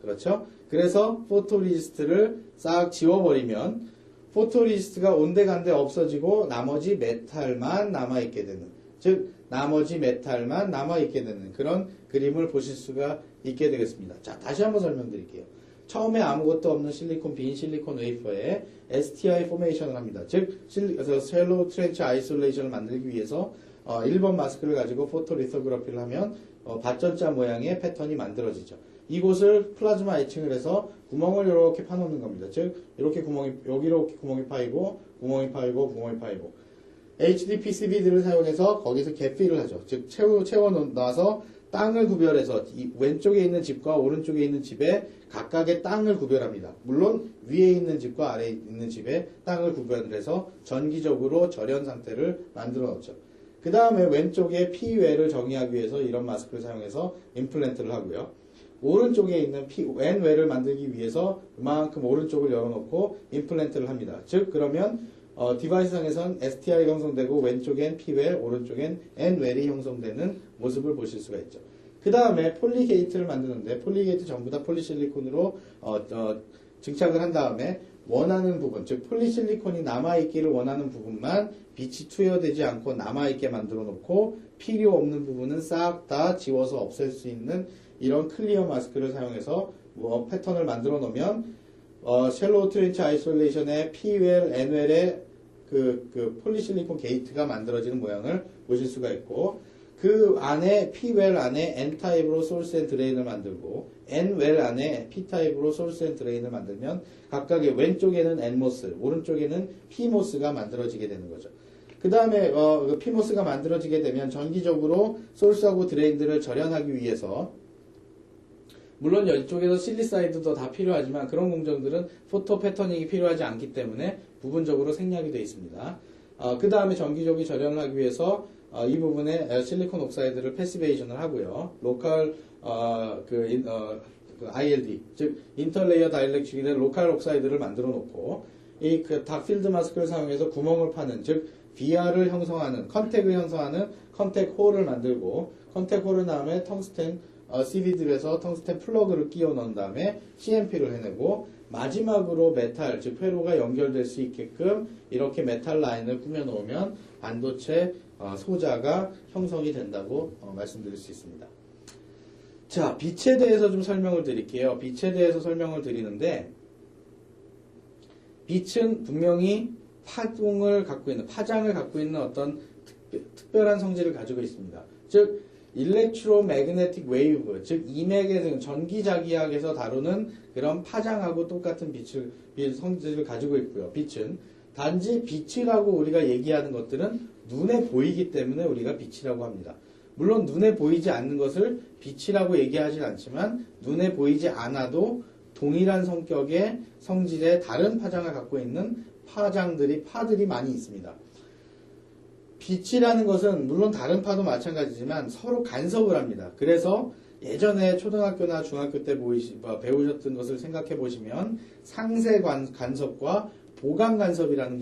그렇죠? 그래서 포토리지스트를 싹 지워버리면 포토리지스트가 온데간데 없어지고 나머지 메탈만 남아있게 되는, 즉 나머지 메탈만 남아있게 되는 그런 그림을 보실 수가 있게 되겠습니다. 자, 다시 한번 설명드릴게요. 처음에 아무것도 없는 실리콘, 빈 실리콘 웨이퍼에 STI 포메이션을 합니다. 즉 셀로 트렌치 아이솔레이션을 만들기 위해서 1번 마스크를 가지고 포토리소그래피를 하면 밧전자 모양의 패턴이 만들어지죠. 이곳을 플라즈마 에칭을 해서 구멍을 이렇게 파놓는 겁니다. 즉 이렇게 구멍이, 여기 이렇게 구멍이 파이고 구멍이 파이고 구멍이 파이고 HDPCB들을 사용해서 거기서 갭필을 하죠. 즉 채워놔서 땅을 구별해서 이 왼쪽에 있는 집과 오른쪽에 있는 집에 각각의 땅을 구별합니다. 물론 위에 있는 집과 아래에 있는 집에 땅을 구별을 해서 전기적으로 절연 상태를 만들어 놓죠. 그 다음에 왼쪽에 P외를 정의하기 위해서 이런 마스크를 사용해서 임플란트를 하고요. 오른쪽에 있는 N외를 만들기 위해서 그만큼 오른쪽을 열어놓고 임플란트를 합니다. 즉 그러면 디바이스상에선 STI가 형성되고 왼쪽엔 P웰, 오른쪽엔 N웰이 형성되는 모습을 보실 수가 있죠. 그 다음에 폴리게이트를 만드는데 폴리게이트 전부 다 폴리실리콘으로 증착을 한 다음에 원하는 부분, 즉 폴리실리콘이 남아있기를 원하는 부분만 빛이 투여되지 않고 남아있게 만들어 놓고 필요 없는 부분은 싹 다 지워서 없앨 수 있는 이런 클리어 마스크를 사용해서 패턴을 만들어 놓으면 쉘로우 트렌치 아이솔레이션의 P웰, N웰의 그 폴리실리콘 게이트가 만들어지는 모양을 보실 수가 있고 그 안에 P웰 안에 N타입으로 소스 앤 드레인을 만들고 N웰 안에 P타입으로 소스 앤 드레인을 만들면 각각의 왼쪽에는 N모스, 오른쪽에는 P모스가 만들어지게 되는 거죠. 그 다음에 P모스가 만들어지게 되면 전기적으로 소스하고 드레인들을 절연하기 위해서 물론 이쪽에서 실리사이드도 다 필요하지만 그런 공정들은 포토 패터닝이 필요하지 않기 때문에 부분적으로 생략이 되어 있습니다. 그 다음에 전기적인 절연을 하기 위해서 이 부분에 실리콘 옥사이드를 패시베이션을 하고요. 로컬 ILD, 즉 인터레이어 다이렉트릭의 로컬 옥사이드를 만들어 놓고 이 닥필드 마스크를 사용해서 구멍을 파는, 즉 VR을 형성하는, 컨택을 형성하는 컨택 홀을 만들고 컨택 홀을 다음에 텅스텐 CV드에서 텅스텐 플러그를 끼워 넣은 다음에 CMP를 해내고 마지막으로 메탈, 즉 회로가 연결될 수 있게끔 이렇게 메탈 라인을 꾸며 놓으면 반도체 소자가 형성이 된다고 말씀드릴 수 있습니다. 자, 빛에 대해서 좀 설명을 드릴게요. 빛에 대해서 설명을 드리는데 빛은 분명히 파동을 갖고 있는, 파장을 갖고 있는 어떤 특별한 성질을 가지고 있습니다. 즉 일렉트로매그네틱 웨이브, 즉 이맥의 전기자기학에서 다루는 그런 파장하고 똑같은 빛 성질을 가지고 있고요. 빛은 단지 빛이라고 우리가 얘기하는 것들은 눈에 보이기 때문에 우리가 빛이라고 합니다. 물론 눈에 보이지 않는 것을 빛이라고 얘기하진 않지만 눈에 보이지 않아도 동일한 성격의 성질의 다른 파장을 갖고 있는 파들이 많이 있습니다. 빛이라는 것은 물론 다른 파도 마찬가지지만 서로 간섭을 합니다. 그래서 예전에 초등학교나 중학교 때 배우셨던 것을 생각해 보시면 상세 간섭과 보강 간섭이라는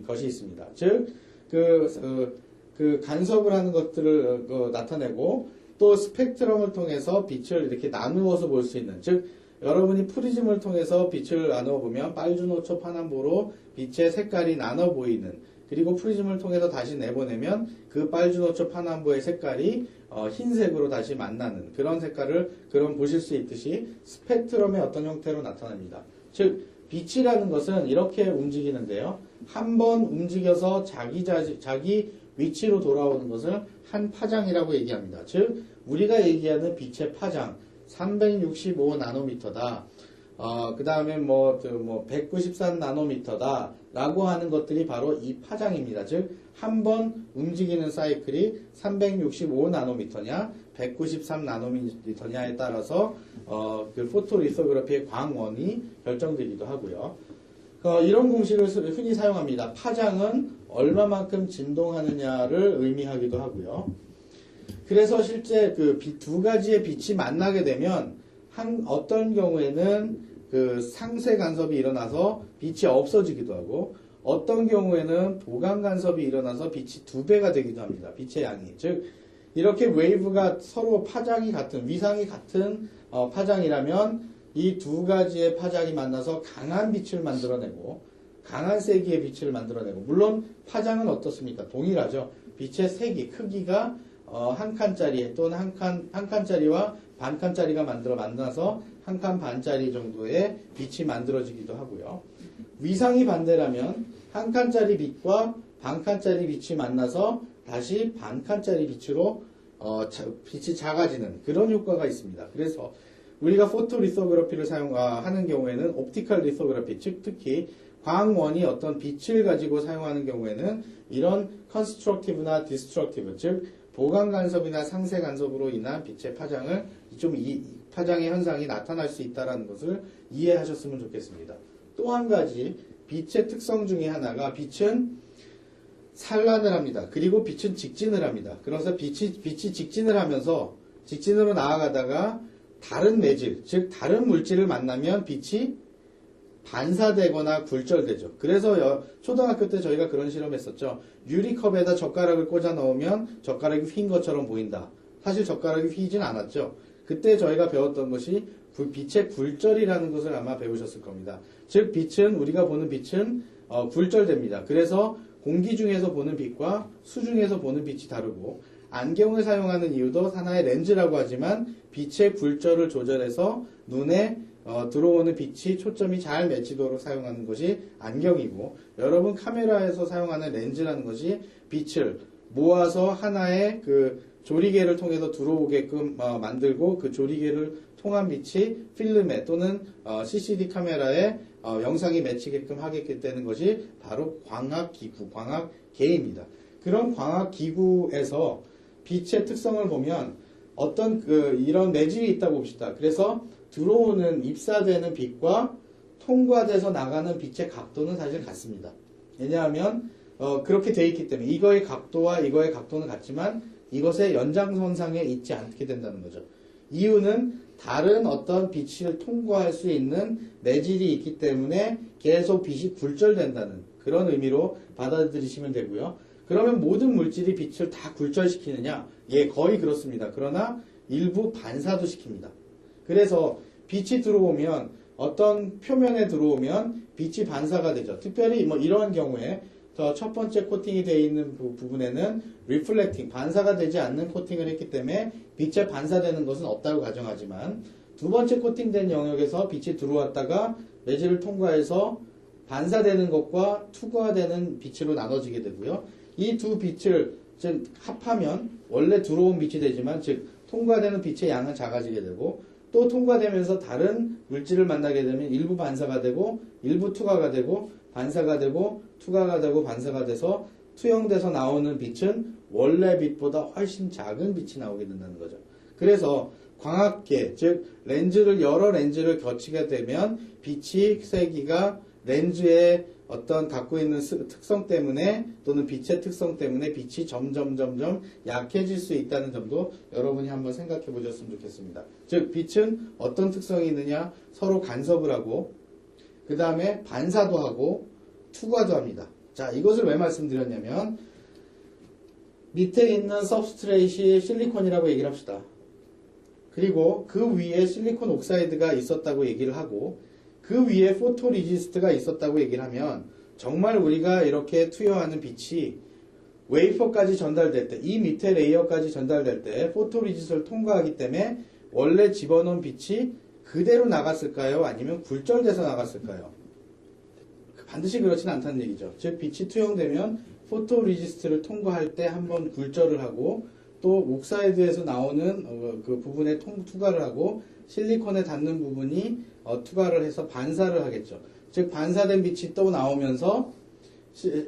것이 있습니다. 즉, 그 간섭을 하는 것들을 나타내고 또 스펙트럼을 통해서 빛을 이렇게 나누어서 볼 수 있는, 즉 여러분이 프리즘을 통해서 빛을 나누어 보면 빨주노초 파남보로 빛의 색깔이 나눠 보이는, 그리고 프리즘을 통해서 다시 내보내면 그 빨주노초 파남보의 색깔이 흰색으로 다시 만나는 그런 색깔을 보실 수 있듯이 스펙트럼의 어떤 형태로 나타납니다. 즉 빛이라는 것은 이렇게 움직이는데요. 한번 움직여서 자기 위치로 돌아오는 것을 한 파장이라고 얘기합니다. 즉 우리가 얘기하는 빛의 파장 365나노미터다. 그 다음에 193나노미터다 라고 하는 것들이 바로 이 파장입니다. 즉, 한 번 움직이는 사이클이 365나노미터냐, 193나노미터냐에 따라서 그 포토리소그래피의 광원이 결정되기도 하고요. 이런 공식을 흔히 사용합니다. 파장은 얼마만큼 진동하느냐를 의미하기도 하고요. 그래서 실제 그 두 가지의 빛이 만나게 되면 어떤 경우에는 그 상쇄 간섭이 일어나서 빛이 없어지기도 하고 어떤 경우에는 보강 간섭이 일어나서 빛이 2배가 되기도 합니다. 빛의 양이. 즉 이렇게 웨이브가 서로 파장이 같은 위상이 같은 파장이라면 이 두 가지의 파장이 만나서 강한 빛을 만들어내고 강한 세기의 빛을 만들어내고 물론 파장은 어떻습니까? 동일하죠. 빛의 세기, 크기가 한 칸짜리 또는 한 칸짜리와 반 칸짜리가 만나서 한 칸 반짜리 정도의 빛이 만들어지기도 하고요. 위상이 반대라면 한 칸짜리 빛과 반 칸짜리 빛이 만나서 다시 반 칸짜리 빛으로 빛이 작아지는 그런 효과가 있습니다. 그래서 우리가 포토리소그래피를 사용하는 경우에는 옵티컬 리소그래피, 즉 특히 광원이 어떤 빛을 가지고 사용하는 경우에는 이런 컨스트럭티브나 디스트럭티브, 즉 보강 간섭이나 상쇄 간섭으로 인한 빛의 파장을 이 파장의 현상이 나타날 수 있다는 것을 이해하셨으면 좋겠습니다. 또 한 가지 빛의 특성 중에 하나가 빛은 산란을 합니다. 그리고 빛은 직진을 합니다. 그래서 빛이 직진을 하면서 직진으로 나아가다가 다른 매질, 즉 다른 물질을 만나면 빛이 반사되거나 굴절되죠. 그래서 초등학교 때 저희가 그런 실험했었죠. 유리컵에다 젓가락을 꽂아 넣으면 젓가락이 휜 것처럼 보인다. 사실 젓가락이 휘진 않았죠. 그때 저희가 배웠던 것이 빛의 굴절이라는 것을 아마 배우셨을 겁니다. 즉 빛은 우리가 보는 빛은 굴절됩니다. 그래서 공기 중에서 보는 빛과 수 중에서 보는 빛이 다르고 안경을 사용하는 이유도 하나의 렌즈라고 하지만 빛의 굴절을 조절해서 눈에 들어오는 빛이 초점이 잘 맺히도록 사용하는 것이 안경이고 여러분 카메라에서 사용하는 렌즈라는 것이 빛을 모아서 하나의 그 조리개를 통해서 들어오게끔 만들고 그 조리개를 통한 빛이 필름에 또는 CCD 카메라에 영상이 맺히게끔 하게 되는 것이 바로 광학기구, 광학계입니다. 그런 광학기구에서 빛의 특성을 보면 어떤 이런 매질이 있다고 봅시다. 그래서 들어오는 입사되는 빛과 통과돼서 나가는 빛의 각도는 사실 같습니다. 왜냐하면 그렇게 되어 있기 때문에 이거의 각도와 이거의 각도는 같지만 이것의 연장선상에 있지 않게 된다는 거죠. 이유는 다른 어떤 빛을 통과할 수 있는 매질이 있기 때문에 계속 빛이 굴절된다는 그런 의미로 받아들이시면 되고요. 그러면 모든 물질이 빛을 다 굴절시키느냐? 예, 거의 그렇습니다. 그러나 일부 반사도 시킵니다. 그래서 빛이 들어오면 어떤 표면에 들어오면 빛이 반사가 되죠. 특별히 이러한 경우에 첫 번째 코팅이 되어 있는 부분에는 리플렉팅, 반사가 되지 않는 코팅을 했기 때문에 빛에 반사되는 것은 없다고 가정하지만 두 번째 코팅된 영역에서 빛이 들어왔다가 매질을 통과해서 반사되는 것과 투과되는 빛으로 나눠지게 되고요. 이 두 빛을 즉 합하면 원래 들어온 빛이 되지만 즉 통과되는 빛의 양은 작아지게 되고 또 통과되면서 다른 물질을 만나게 되면 일부 반사가 되고 일부 투과가 되고 반사가 되고 투과가 되고 반사가 돼서 투영돼서 나오는 빛은 원래 빛보다 훨씬 작은 빛이 나오게 된다는 거죠. 그래서 광학계, 즉 여러 렌즈를 거치게 되면 빛이 세기가 렌즈의 어떤 갖고 있는 특성 때문에 또는 빛의 특성 때문에 빛이 점점 약해질 수 있다는 점도 여러분이 한번 생각해 보셨으면 좋겠습니다. 즉 빛은 어떤 특성이 있느냐? 서로 간섭을 하고 그 다음에 반사도 하고 투과도 합니다. 자, 이것을 왜 말씀드렸냐면 밑에 있는 서브스트레이트이 실리콘이라고 얘기를 합시다. 그리고 그 위에 실리콘 옥사이드가 있었다고 얘기를 하고 그 위에 포토리지스트가 있었다고 얘기를 하면 정말 우리가 이렇게 투여하는 빛이 웨이퍼까지 전달될 때, 이 밑에 레이어까지 전달될 때 포토리지스트를 통과하기 때문에 원래 집어넣은 빛이 그대로 나갔을까요? 아니면 굴절돼서 나갔을까요? 반드시 그렇지는 않다는 얘기죠. 즉 빛이 투영되면 포토리지스트를 통과할 때 한번 굴절을 하고 또 옥사이드에서 나오는 그 부분에 투과를 하고 실리콘에 닿는 부분이 투과를 해서 반사를 하겠죠. 즉 반사된 빛이 또 나오면서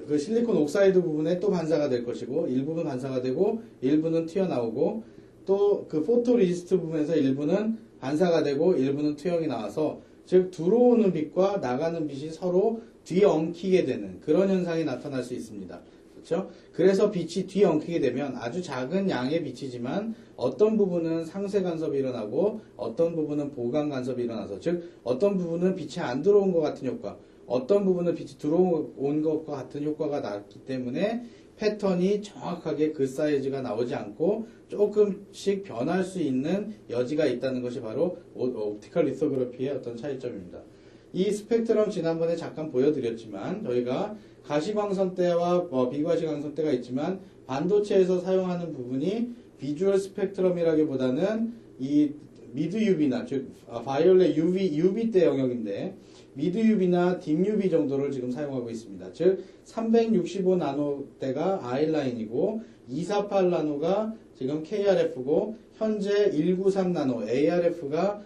그 실리콘 옥사이드 부분에 또 반사가 될 것이고 일부분 반사가 되고 일부는 튀어나오고 또 그 포토리지스트 부분에서 일부는 반사가 되고 일부는 투영이 나와서 즉 들어오는 빛과 나가는 빛이 서로 뒤엉키게 되는 그런 현상이 나타날 수 있습니다. 그렇죠? 그래서 빛이 뒤엉키게 되면 아주 작은 양의 빛이지만 어떤 부분은 상쇄 간섭이 일어나고 어떤 부분은 보강 간섭이 일어나서 즉 어떤 부분은 빛이 안 들어온 것 같은 효과, 어떤 부분은 빛이 들어온 것과 같은 효과가 났기 때문에 패턴이 정확하게 그 사이즈가 나오지 않고 조금씩 변할 수 있는 여지가 있다는 것이 바로 옵티컬 리소그래피의 어떤 차이점입니다. 이 스펙트럼 지난번에 잠깐 보여드렸지만 저희가 가시광선대와 비가시광선대가 있지만 반도체에서 사용하는 부분이 비주얼 스펙트럼이라기보다는 이 미드 UV나 즉 바이올렛 UV대 영역인데 미드 UV나 딥 UV 정도를 지금 사용하고 있습니다. 즉 365나노대가 I라인이고 248나노가 지금 KRF고 현재 193나노 ARF가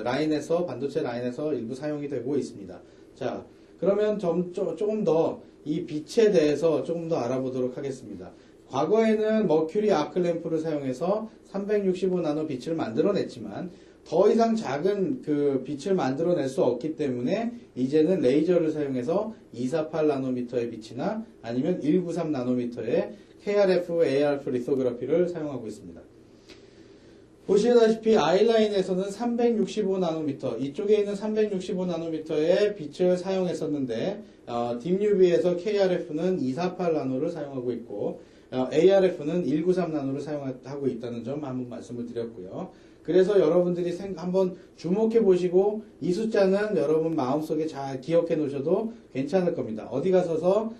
라인에서 반도체 라인에서 일부 사용이 되고 있습니다. 자, 그러면 조금 더 이 빛에 대해서 조금 더 알아보도록 하겠습니다. 과거에는 머큐리 아크 램프를 사용해서 365나노 빛을 만들어냈지만 더 이상 작은 그 빛을 만들어낼 수 없기 때문에 이제는 레이저를 사용해서 248나노미터의 빛이나 아니면 193나노미터의 KRF, ARF 리소그래피를 사용하고 있습니다. 보시다시피 I라인에서는 365나노미터, 이쪽에 있는 365나노미터의 빛을 사용했었는데 딥 UV에서 KRF는 248나노를 사용하고 있고 ARF는 193나노를 사용하고 있다는 점 한번 말씀을 드렸고요. 그래서 여러분들이 한번 주목해 보시고 이 숫자는 여러분 마음속에 잘 기억해 놓으셔도 괜찮을 겁니다. 어디 가서서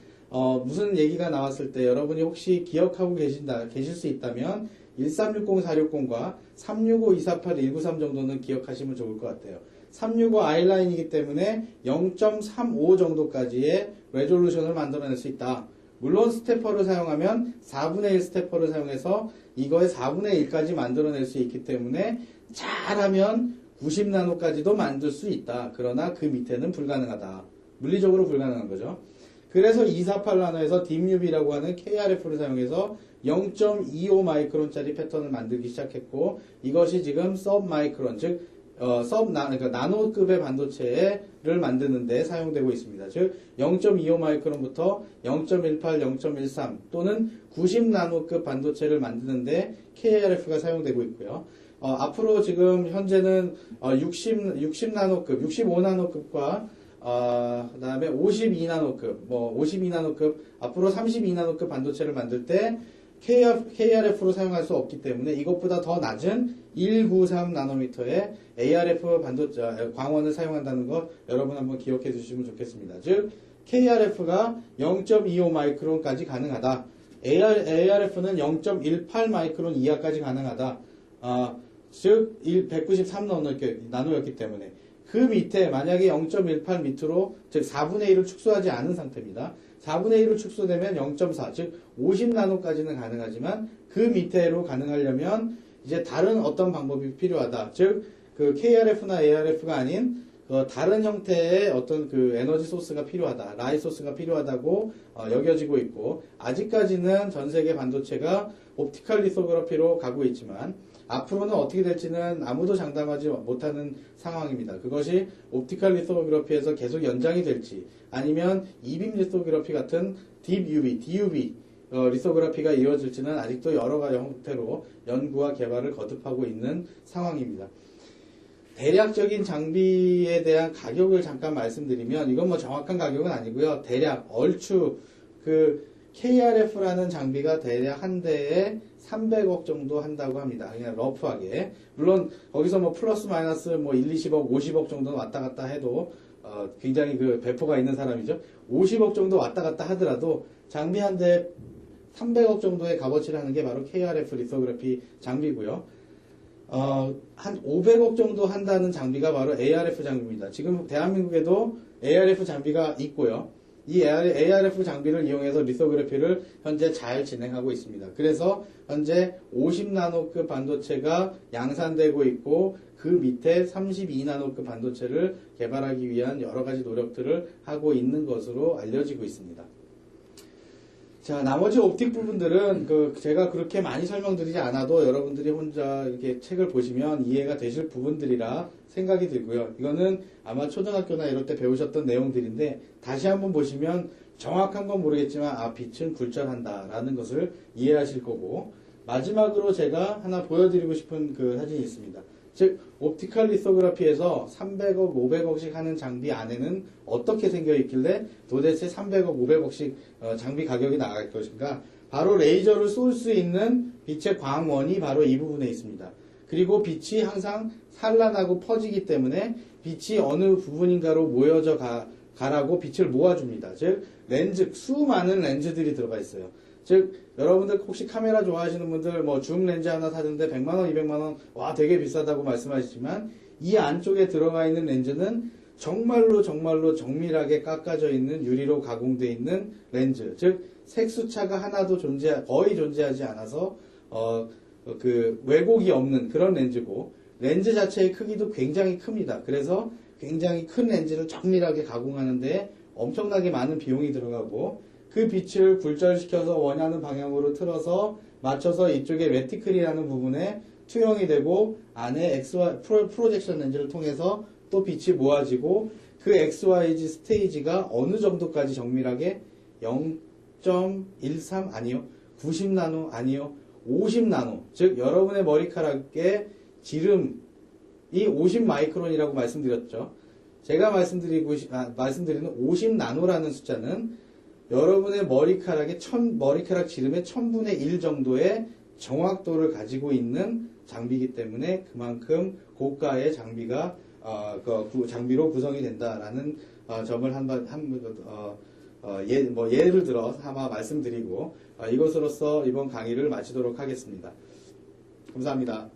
무슨 얘기가 나왔을 때 여러분이 혹시 기억하고 계실 수 있다면 1360460과 365-248-193 정도는 기억하시면 좋을 것 같아요. 365 I라인이기 때문에 0.35 정도까지의 레졸루션을 만들어낼 수 있다. 물론 스테퍼를 사용하면 4분의 1 스테퍼를 사용해서 이거의 4분의 1까지 만들어낼 수 있기 때문에 잘하면 90나노까지도 만들 수 있다. 그러나 그 밑에는 불가능하다. 물리적으로 불가능한 거죠. 그래서 248나노에서 딥UV라고 하는 KRF를 사용해서 0.25 마이크론짜리 패턴을 만들기 시작했고 이것이 지금 서브 마이크론 즉 그러니까 나노급의 반도체를 만드는 데 사용되고 있습니다. 즉 0.25 마이크론부터 0.18, 0.13 또는 90나노급 반도체를 만드는 데 KRF가 사용되고 있고요. 앞으로 지금 현재는 60나노급, 65나노급과 그 다음에 52나노급, 52나노급, 앞으로 32나노급 반도체를 만들 때 KRF로 사용할 수 없기 때문에 이것보다 더 낮은 193나노미터의 ARF 반도체 광원을 사용한다는 것 여러분 한번 기억해 주시면 좋겠습니다. 즉 KRF가 0.25 마이크론까지 가능하다. ARF는 0.18 마이크론 이하까지 가능하다. 즉 193나노였기 때문에 그 밑에 만약에 0.18 밑으로 즉 4분의 1을 축소하지 않은 상태입니다. 4분의 1을 축소되면 0.4 즉 50나노까지는 가능하지만 그 밑에로 가능하려면 이제 다른 어떤 방법이 필요하다. 즉 그 KRF나 ARF가 아닌 다른 형태의 어떤 그 에너지 소스가 필요하다. 라이 소스가 필요하다고 여겨지고 있고 아직까지는 전 세계 반도체가 옵티컬 리소그래피로 가고 있지만 앞으로는 어떻게 될지는 아무도 장담하지 못하는 상황입니다. 그것이 옵티컬 리소그래피에서 계속 연장이 될지 아니면 이빔 리소그래피 같은 딥 UV, DUV 리소그래피가 이루어질지는 아직도 여러 가지 형태로 연구와 개발을 거듭하고 있는 상황입니다. 대략적인 장비에 대한 가격을 잠깐 말씀드리면 이건 뭐 정확한 가격은 아니고요. 대략 얼추 그 KRF라는 장비가 대략 한 대에 300억 정도 한다고 합니다. 그냥 러프하게. 물론 거기서 뭐 플러스 마이너스 뭐 1, 20억, 50억 정도는 왔다 갔다 해도 굉장히 그 배포가 있는 사람이죠. 50억 정도 왔다 갔다 하더라도 장비 한 대에 300억 정도의 값어치를 하는 게 바로 KRF 리소그래피 장비고요. 한 500억 정도 한다는 장비가 바로 ARF 장비입니다. 지금 대한민국에도 ARF 장비가 있고요. 이 ARF 장비를 이용해서 리소그래피를 현재 잘 진행하고 있습니다. 그래서 현재 50나노급 반도체가 양산되고 있고 그 밑에 32나노급 반도체를 개발하기 위한 여러 가지 노력들을 하고 있는 것으로 알려지고 있습니다. 자, 나머지 옵틱 부분들은 제가 그렇게 많이 설명드리지 않아도 여러분들이 혼자 이렇게 책을 보시면 이해가 되실 부분들이라 생각이 들고요. 이거는 아마 초등학교나 이럴 때 배우셨던 내용들인데 다시 한번 보시면 정확한 건 모르겠지만 빛은 굴절한다라는 것을 이해하실 거고, 마지막으로 제가 하나 보여드리고 싶은 그 사진이 있습니다. 즉, 옵티컬 리소그라피에서 300억, 500억씩 하는 장비 안에는 어떻게 생겨 있길래 도대체 300억, 500억씩 장비 가격이 나갈 것인가? 바로 레이저를 쏠 수 있는 빛의 광원이 바로 이 부분에 있습니다. 그리고 빛이 항상 산란하고 퍼지기 때문에 빛이 어느 부분인가로 모여져 가라고 빛을 모아줍니다. 즉, 렌즈, 수많은 렌즈들이 들어가 있어요. 즉, 여러분들 혹시 카메라 좋아하시는 분들 줌 렌즈 하나 사는데 100만원, 200만원, 와, 되게 비싸다고 말씀하시지만 이 안쪽에 들어가 있는 렌즈는 정말로 정밀하게 깎아져 있는 유리로 가공되어 있는 렌즈. 즉, 색수차가 하나도 거의 존재하지 않아서, 왜곡이 없는 그런 렌즈고, 렌즈 자체의 크기도 굉장히 큽니다. 그래서 굉장히 큰 렌즈를 정밀하게 가공하는데 엄청나게 많은 비용이 들어가고, 그 빛을 굴절시켜서 원하는 방향으로 틀어서 맞춰서 이쪽에 레티클이라는 부분에 투영이 되고 안에 XY 프로젝션 렌즈를 통해서 또 빛이 모아지고 그 XYZ 스테이지가 어느 정도까지 정밀하게 0.13 아니요 90나노 아니요 50나노, 즉 여러분의 머리카락의 지름이 50 마이크론이라고 말씀드렸죠. 제가 말씀드리는 50나노라는 숫자는 여러분의 머리카락 지름의 1000분의 1 정도의 정확도를 가지고 있는 장비이기 때문에 그만큼 고가의 장비로 구성이 된다라는 점을 예를 들어 아마 말씀드리고 이것으로써 이번 강의를 마치도록 하겠습니다. 감사합니다.